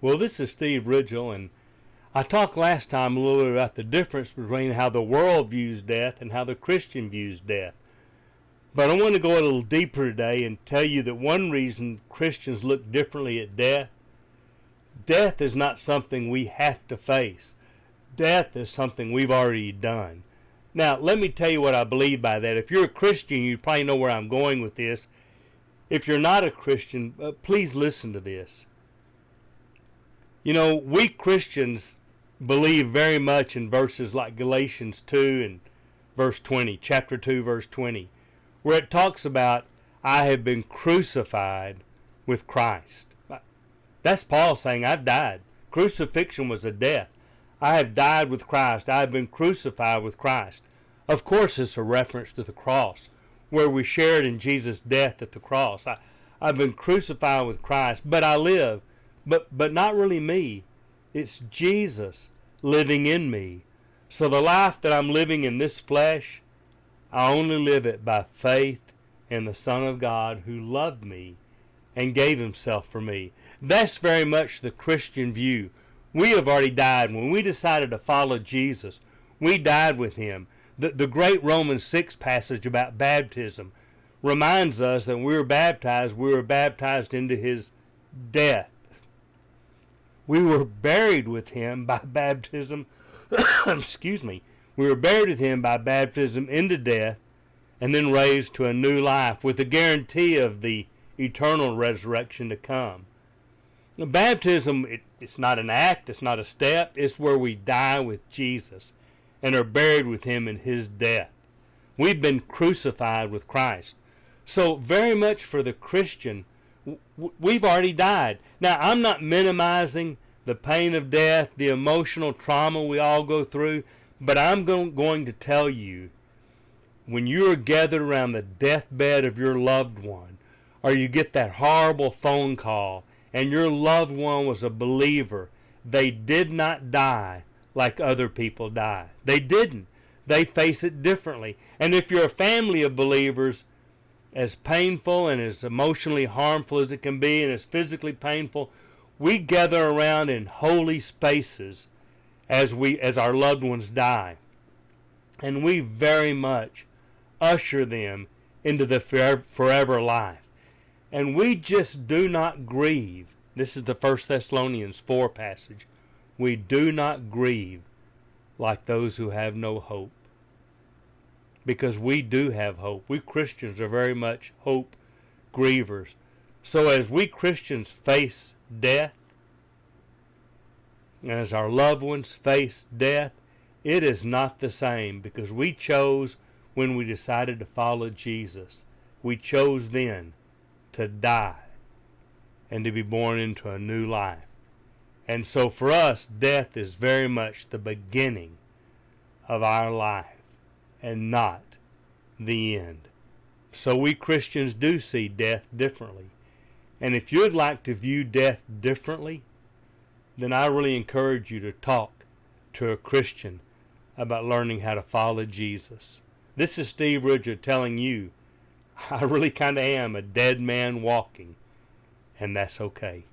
Well, this is Steve Ridgell, and I talked last time a little bit about the difference between how the world views death and how the Christian views death. But I want to go a little deeper today and tell you that one reason Christians look differently at death is not something we have to face. Death is something we've already done. Now, let me tell you what I believe by that. If you're a Christian, you probably know where I'm going with this. If you're not a Christian, please listen to this. You know, we Christians believe very much in verses like Galatians 2 and verse 20, chapter 2, verse 20, where it talks about, I have been crucified with Christ. That's Paul saying, I've died. Crucifixion was a death. I have died with Christ. I have been crucified with Christ. Of course, it's a reference to the cross, where we shared in Jesus' death at the cross. I've been crucified with Christ, but I live. But not really me. It's Jesus living in me. So the life that I'm living in this flesh, I only live it by faith in the Son of God who loved me and gave himself for me. That's very much the Christian view. We have already died. When we decided to follow Jesus, we died with him. The great Romans 6 passage about baptism reminds us that when we were baptized into his death. We were buried with him by baptism. Excuse me. We were buried with him by baptism into death and then raised to a new life with the guarantee of the eternal resurrection to come. Now, baptism, it's not an act, it's not a step. It's where we die with Jesus and are buried with him in his death. We've been crucified with Christ. So very much for the Christian, we've already died. Now, I'm not minimizing the pain of death, the emotional trauma we all go through, but I'm going to tell you, when you are gathered around the deathbed of your loved one, or you get that horrible phone call, and your loved one was a believer, they did not die like other people die. They didn't. They face it differently. And if you're a family of believers, as painful and as emotionally harmful as it can be and as physically painful, we gather around in holy spaces as our loved ones die. And we very much usher them into the forever life. And we just do not grieve. This is the 1 Thessalonians 4 passage. We do not grieve like those who have no hope. Because we do have hope. We Christians are very much hope grievers. So as we Christians face death, and as our loved ones face death, it is not the same, because we chose when we decided to follow Jesus. We chose then to die and to be born into a new life. And so for us, death is very much the beginning of our life and not the end. So we Christians do see death differently. And if you'd like to view death differently, then I really encourage you to talk to a Christian about learning how to follow Jesus. This is Steve Ridgell telling you, I really kind of am a dead man walking, and that's okay.